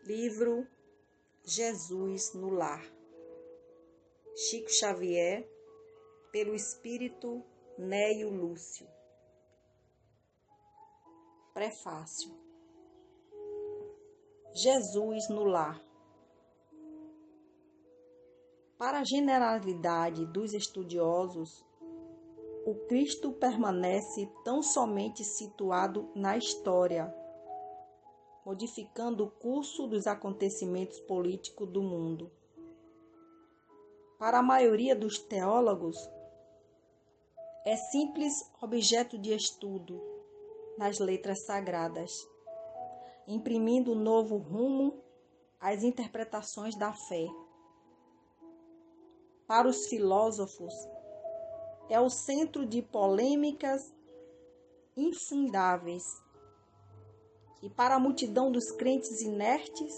Livro Jesus no Lar. Chico Xavier, pelo espírito Neio Lúcio. Prefácio. Jesus no lar. Para a generalidade dos estudiosos, o Cristo permanece tão somente situado na história, modificando o curso dos acontecimentos políticos do mundo. Para a maioria dos teólogos, é simples objeto de estudo nas letras sagradas, imprimindo novo rumo às interpretações da fé. Para os filósofos, é o centro de polêmicas infundáveis. E para a multidão dos crentes inertes,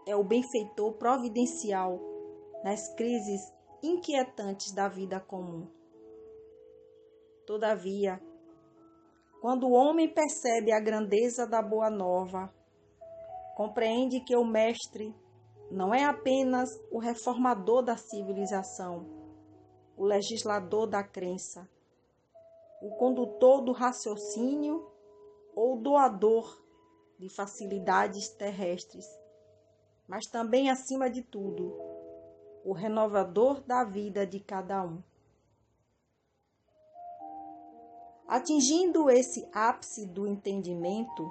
é o benfeitor providencial nas crises inquietantes da vida comum. Todavia, quando o homem percebe a grandeza da Boa Nova, compreende que o Mestre não é apenas o reformador da civilização, o legislador da crença, o condutor do raciocínio ou doador de facilidades terrestres, mas também, acima de tudo, o renovador da vida de cada um. Atingindo esse ápice do entendimento,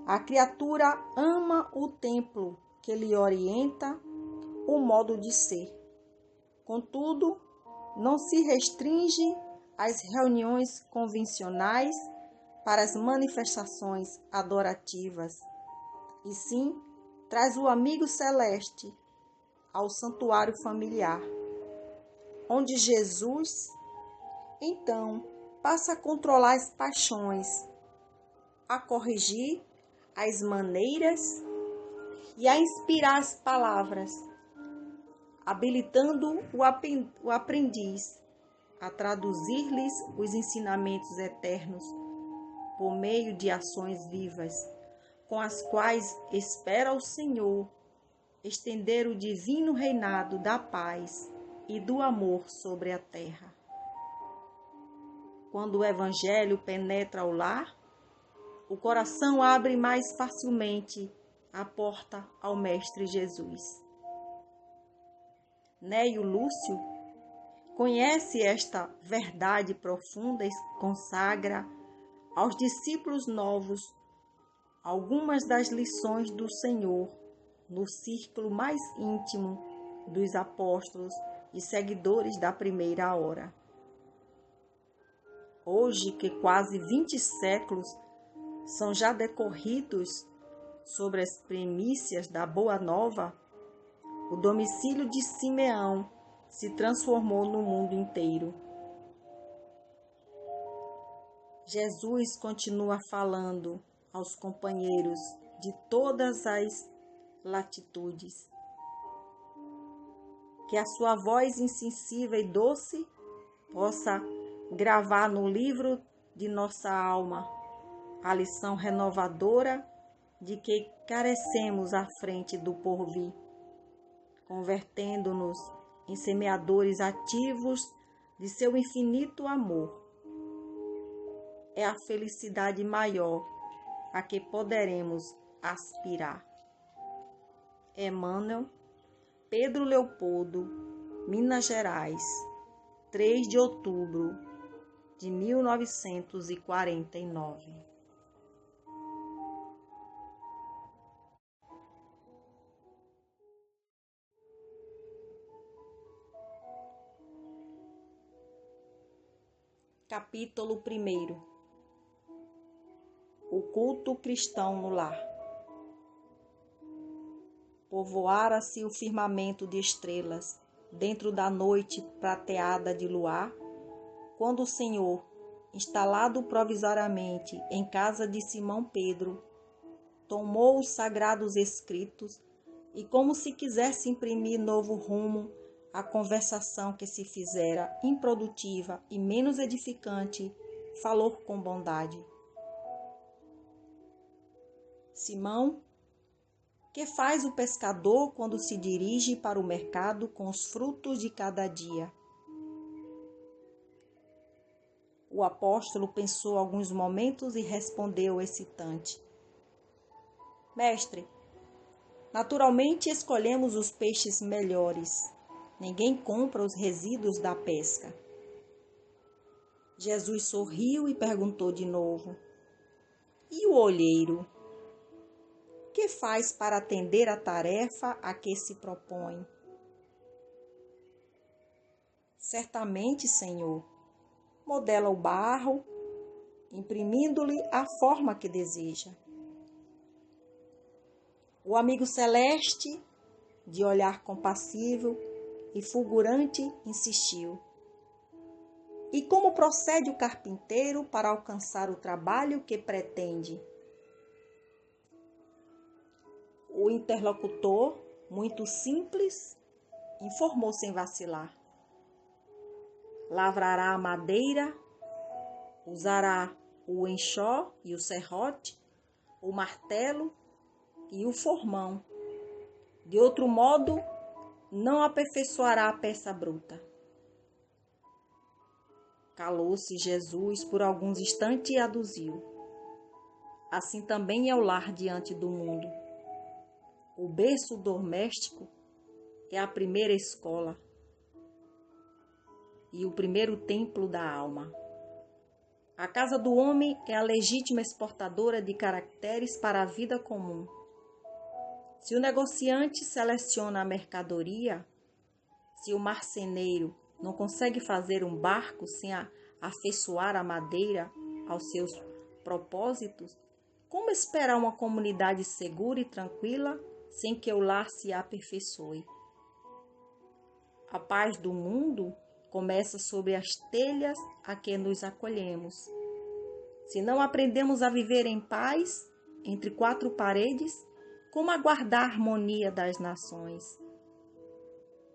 a criatura ama o templo que lhe orienta o modo de ser. Contudo, não se restringe às reuniões convencionais para as manifestações adorativas, e sim traz o amigo celeste ao santuário familiar, onde Jesus, então, passa a controlar as paixões, a corrigir as maneiras e a inspirar as palavras, habilitando o aprendiz a traduzir-lhes os ensinamentos eternos por meio de ações vivas, com as quais espera o Senhor estender o divino reinado da paz e do amor sobre a terra. Quando o Evangelho penetra o lar, o coração abre mais facilmente a porta ao Mestre Jesus. Neio Lúcio conhece esta verdade profunda e consagra aos discípulos novos algumas das lições do Senhor no círculo mais íntimo dos apóstolos e seguidores da primeira hora. Hoje, que quase 20 séculos são já decorridos sobre as primícias da Boa Nova, o domicílio de Simeão se transformou no mundo inteiro. Jesus continua falando aos companheiros de todas as latitudes. Que a sua voz insensível e doce possa gravar no livro de nossa alma a lição renovadora de que carecemos à frente do porvir, convertendo-nos em semeadores ativos de seu infinito amor. É a felicidade maior a que poderemos aspirar. Emmanuel, Pedro Leopoldo, Minas Gerais, 3 de outubro de 1949. Capítulo 1. O culto cristão no lar. Povoara-se o firmamento de estrelas, dentro da noite prateada de luar, quando o Senhor, instalado provisoriamente em casa de Simão Pedro, tomou os sagrados escritos e, como se quisesse imprimir novo rumo à conversação que se fizera improdutiva e menos edificante, falou com bondade. Simão, Que faz o pescador quando se dirige para o mercado com os frutos de cada dia? O apóstolo pensou alguns momentos e respondeu hesitante: Mestre, naturalmente escolhemos os peixes melhores. Ninguém compra os resíduos da pesca. Jesus sorriu e perguntou de novo: E o olheiro? Que faz para atender a tarefa a que se propõe? Certamente, Senhor, modela o barro, imprimindo-lhe a forma que deseja. O amigo celeste, de olhar compassivo e fulgurante, insistiu: E como procede o carpinteiro para alcançar o trabalho que pretende? O interlocutor, muito simples, informou sem vacilar: Lavrará a madeira, usará o enxó e o serrote, o martelo e o formão. De outro modo, não aperfeiçoará a peça bruta. Calou-se Jesus por alguns instantes e aduziu: Assim também é o lar diante do mundo. O berço doméstico é a primeira escola e o primeiro templo da alma. A casa do homem é a legítima exportadora de caracteres para a vida comum. Se o negociante seleciona a mercadoria, se o marceneiro não consegue fazer um barco sem afeiçoar a madeira aos seus propósitos, como esperar uma comunidade segura e tranquila sem que o lar se aperfeiçoe? A paz do mundo começa sobre as telhas a que nos acolhemos. Se não aprendemos a viver em paz, entre quatro paredes, como aguardar a harmonia das nações?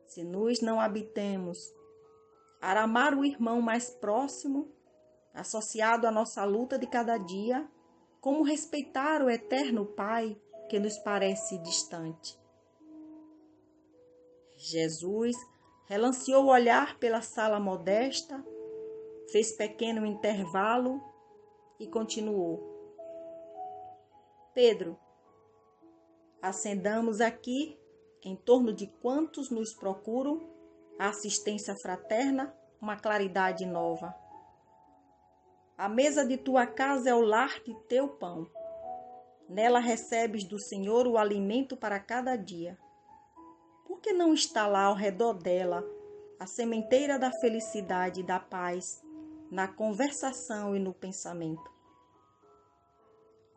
Se nós não habitemos a amar o irmão mais próximo, associado à nossa luta de cada dia, como respeitar o eterno Pai que nos parece distante? Jesus relanceou o olhar pela sala modesta, fez pequeno intervalo e continuou: Pedro, acendamos aqui, em torno de quantos nos procuram, a assistência fraterna, uma claridade nova. A mesa de tua casa é o lar de teu pão. Nela recebes do Senhor o alimento para cada dia. Por que não está lá ao redor dela a sementeira da felicidade e da paz, na conversação e no pensamento?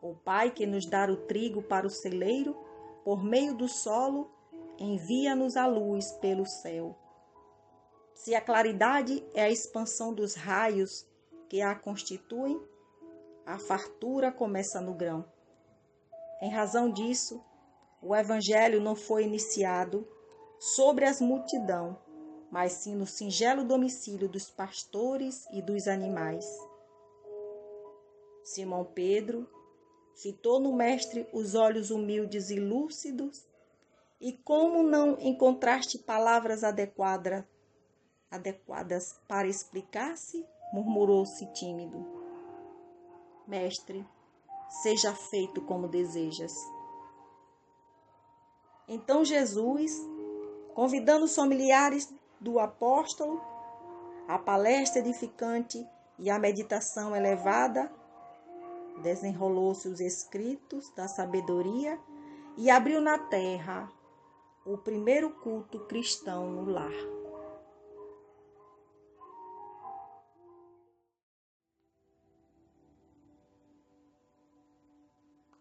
O Pai que nos dá o trigo para o celeiro, por meio do solo, envia-nos a luz pelo céu. Se a claridade é a expansão dos raios que a constituem, a fartura começa no grão. Em razão disso, o Evangelho não foi iniciado sobre as multidão, mas sim no singelo domicílio dos pastores e dos animais. Simão Pedro fitou no Mestre os olhos humildes e lúcidos, e como não encontraste palavras adequadas para explicar-se, murmurou-se tímido: Mestre, seja feito como desejas. Então Jesus, convidando os familiares do apóstolo, a palestra edificante e a meditação elevada, desenrolou-se os escritos da sabedoria e abriu na terra o primeiro culto cristão no lar.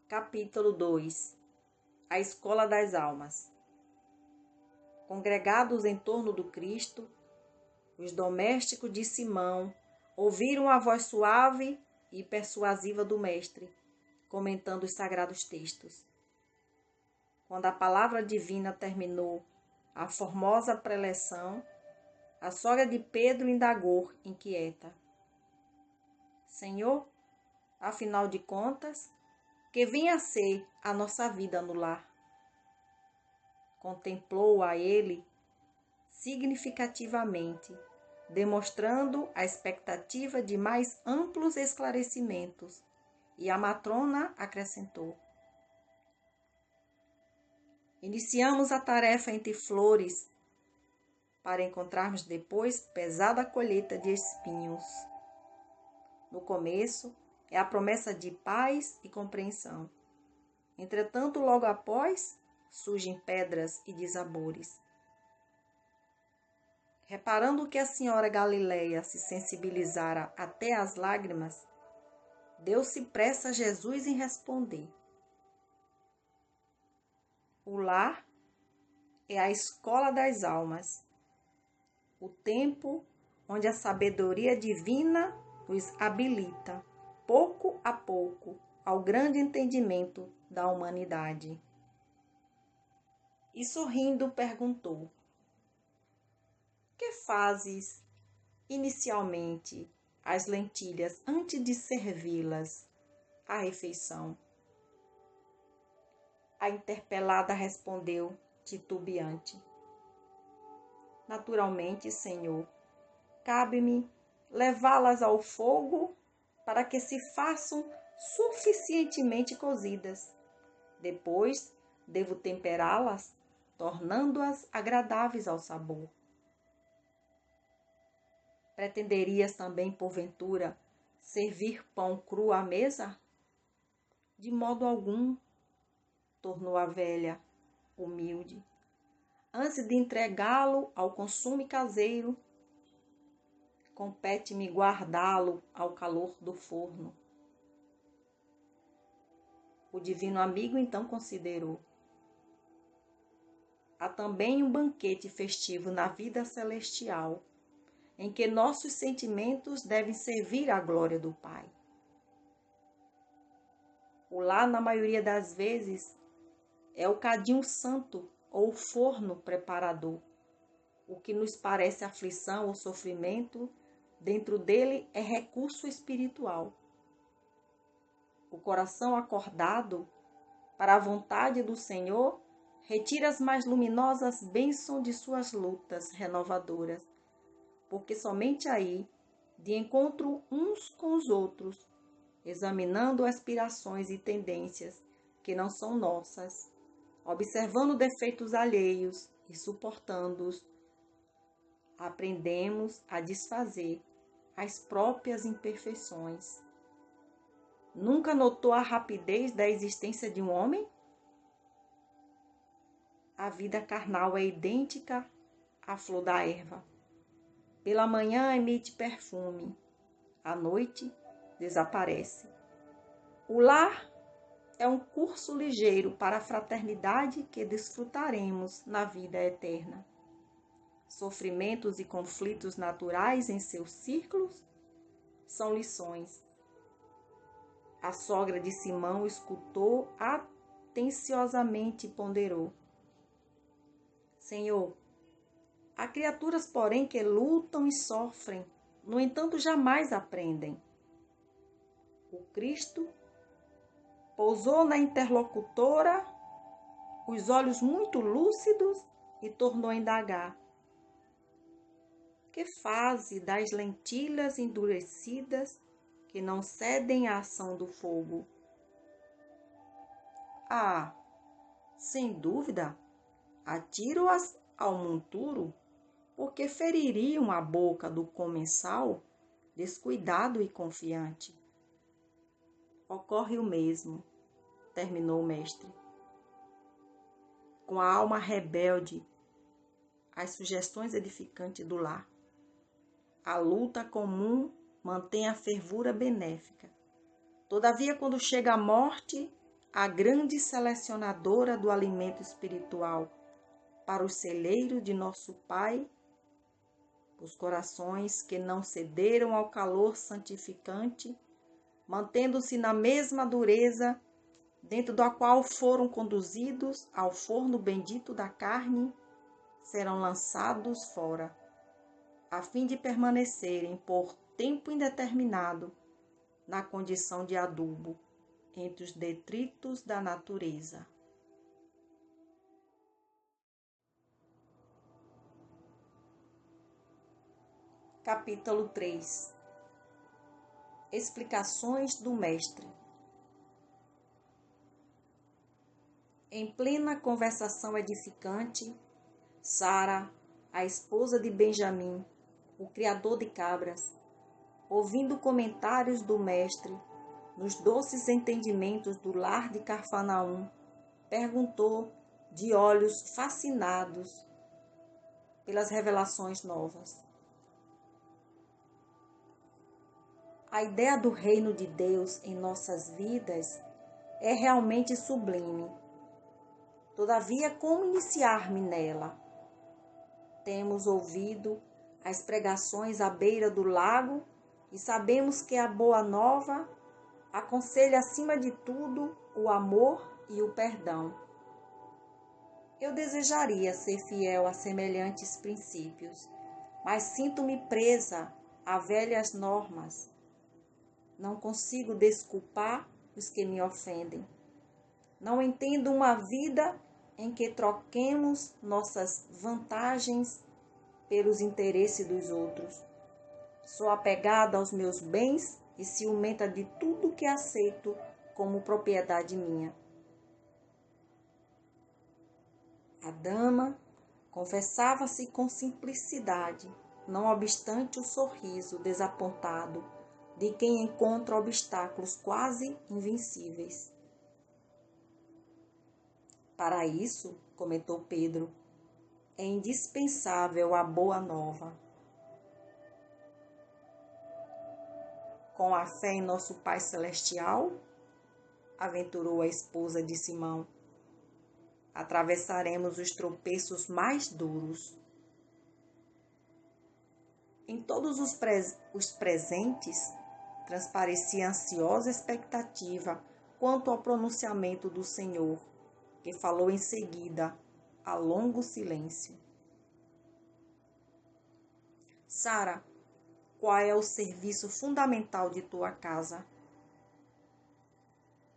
Capítulo 2. A Escola das Almas. Congregados em torno do Cristo, os domésticos de Simão ouviram a voz suave e persuasiva do Mestre, comentando os sagrados textos. Quando a palavra divina terminou a formosa preleção, a sogra de Pedro indagou, inquieta: Senhor, afinal de contas, que vem a ser a nossa vida no lar? contemplou a ele significativamente, demonstrando a expectativa de mais amplos esclarecimentos, e a matrona acrescentou: iniciamos a tarefa entre flores, para encontrarmos depois pesada colheita de espinhos. No começo, é a promessa de paz e compreensão. Entretanto, logo após, surgem pedras e dissabores. Reparando que a senhora Galileia se sensibilizara até às lágrimas, deu-se pressa a Jesus em responder: o lar é a escola das almas, o tempo onde a sabedoria divina nos habilita, pouco a pouco, ao grande entendimento da humanidade. E sorrindo perguntou: que fazes inicialmente as lentilhas antes de servi-las à refeição? A interpelada respondeu, titubeante: naturalmente, Senhor, cabe-me levá-las ao fogo para que se façam suficientemente cozidas. Depois, devo temperá-las, tornando-as agradáveis ao sabor. Pretenderias também, porventura, servir pão cru à mesa? De modo algum, tornou a velha, humilde. Antes de entregá-lo ao consumo caseiro, compete-me guardá-lo ao calor do forno. O divino amigo então considerou: há também um banquete festivo na vida celestial, em que nossos sentimentos devem servir à glória do Pai. O lar, na maioria das vezes, é o cadinho santo ou o forno preparador. O que nos parece aflição ou sofrimento, dentro dele é recurso espiritual. O coração acordado para a vontade do Senhor retira as mais luminosas bênçãos de suas lutas renovadoras, porque somente aí, de encontro uns com os outros, examinando aspirações e tendências que não são nossas, observando defeitos alheios e suportando-os, aprendemos a desfazer as próprias imperfeições. Nunca notou a rapidez da existência de um homem? A vida carnal é idêntica à flor da erva. Pela manhã emite perfume, à noite desaparece. O lar é um curso ligeiro para a fraternidade que desfrutaremos na vida eterna. Sofrimentos e conflitos naturais em seus círculos são lições. A sogra de Simão escutou atenciosamente e ponderou: Senhor, há criaturas, porém, que lutam e sofrem, no entanto, jamais aprendem. O Cristo pousou na interlocutora os olhos muito lúcidos e tornou a indagar: que faze das lentilhas endurecidas que não cedem à ação do fogo? Ah, sem dúvida, atiro-as ao monturo, porque feririam a boca do comensal descuidado e confiante. Ocorre o mesmo, terminou o mestre. Com a alma rebelde às sugestões edificantes do lar. A luta comum mantém a fervura benéfica. Todavia, quando chega a morte, a grande selecionadora do alimento espiritual para os celeiros de nosso Pai, os corações que não cederam ao calor santificante, mantendo-se na mesma dureza, dentro da qual foram conduzidos ao forno bendito da carne, serão lançados fora, a fim de permanecerem por tempo indeterminado na condição de adubo entre os detritos da natureza. Capítulo 3. Explicações do Mestre. Em plena conversação edificante, Sara, a esposa de Benjamim, o criador de cabras, ouvindo comentários do Mestre nos doces entendimentos do lar de Cafarnaum, perguntou, de olhos fascinados pelas revelações novas: a ideia do reino de Deus em nossas vidas é realmente sublime. Todavia, como iniciar-me nela? Temos ouvido as pregações à beira do lago e sabemos que a Boa Nova aconselha, acima de tudo, o amor e o perdão. Eu desejaria ser fiel a semelhantes princípios, mas sinto-me presa a velhas normas. Não consigo desculpar os que me ofendem. Não entendo uma vida em que troquemos nossas vantagens pelos interesses dos outros. Sou apegada aos meus bens e ciumenta de tudo que aceito como propriedade minha. A dama confessava-se com simplicidade, não obstante o sorriso desapontado de quem encontra obstáculos quase invencíveis. Para isso, comentou Pedro, é indispensável a Boa Nova. Com a fé em nosso Pai Celestial, aventurou a esposa de Simão, atravessaremos os tropeços mais duros. Em todos os presentes, transparecia ansiosa expectativa quanto ao pronunciamento do Senhor, que falou em seguida, a longo silêncio. Sara, qual é o serviço fundamental de tua casa?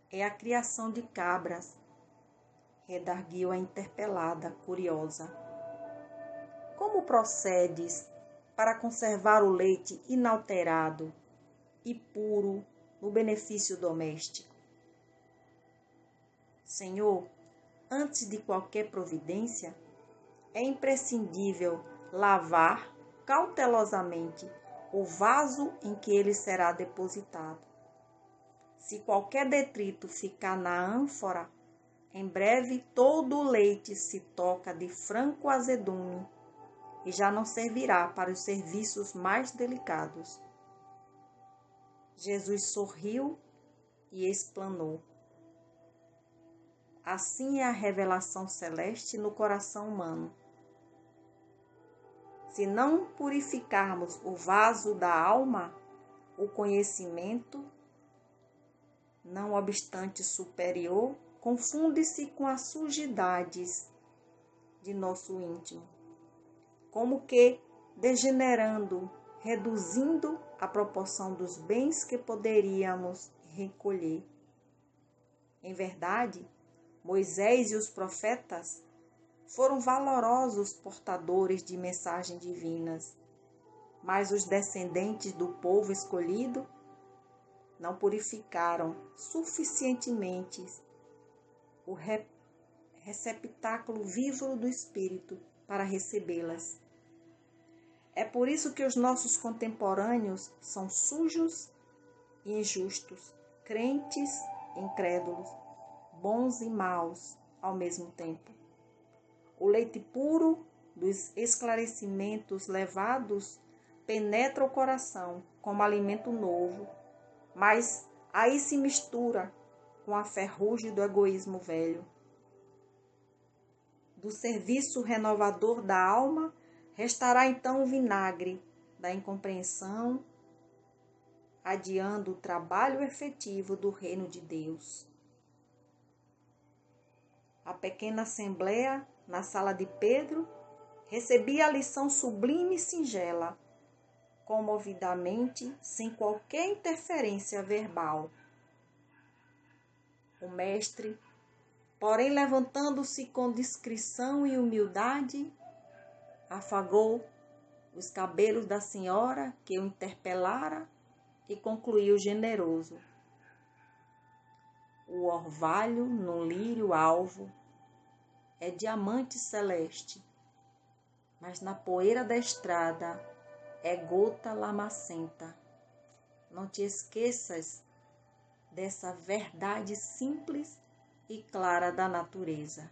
É a criação de cabras, redarguiu a interpelada, curiosa. Como procedes para conservar o leite inalterado e puro no benefício doméstico? Senhor, antes de qualquer providência, é imprescindível lavar cautelosamente o vaso em que ele será depositado. Se qualquer detrito ficar na ânfora, em breve todo o leite se toca de franco azedume e já não servirá para os serviços mais delicados. Jesus sorriu e explanou. Assim é a revelação celeste no coração humano. Se não purificarmos o vaso da alma, o conhecimento, não obstante superior, confunde-se com as sujidades de nosso íntimo, como que degenerando, reduzindo a proporção dos bens que poderíamos recolher. Em verdade, Moisés e os profetas foram valorosos portadores de mensagens divinas, mas os descendentes do povo escolhido não purificaram suficientemente o receptáculo vivo do Espírito para recebê-las. É por isso que os nossos contemporâneos são sujos e injustos, crentes e incrédulos, bons e maus ao mesmo tempo. O leite puro dos esclarecimentos levados penetra o coração como alimento novo, mas aí se mistura com a ferrugem do egoísmo velho. Do serviço renovador da alma, restará então o vinagre da incompreensão, adiando o trabalho efetivo do reino de Deus. A pequena assembleia, na sala de Pedro, recebia a lição sublime e singela, comovidamente, sem qualquer interferência verbal. O mestre, porém, levantando-se com discrição e humildade, afagou os cabelos da senhora que eu interpelara, e concluiu generoso. O orvalho no lírio alvo é diamante celeste, mas na poeira da estrada é gota lamacenta. Não te esqueças dessa verdade simples e clara da natureza.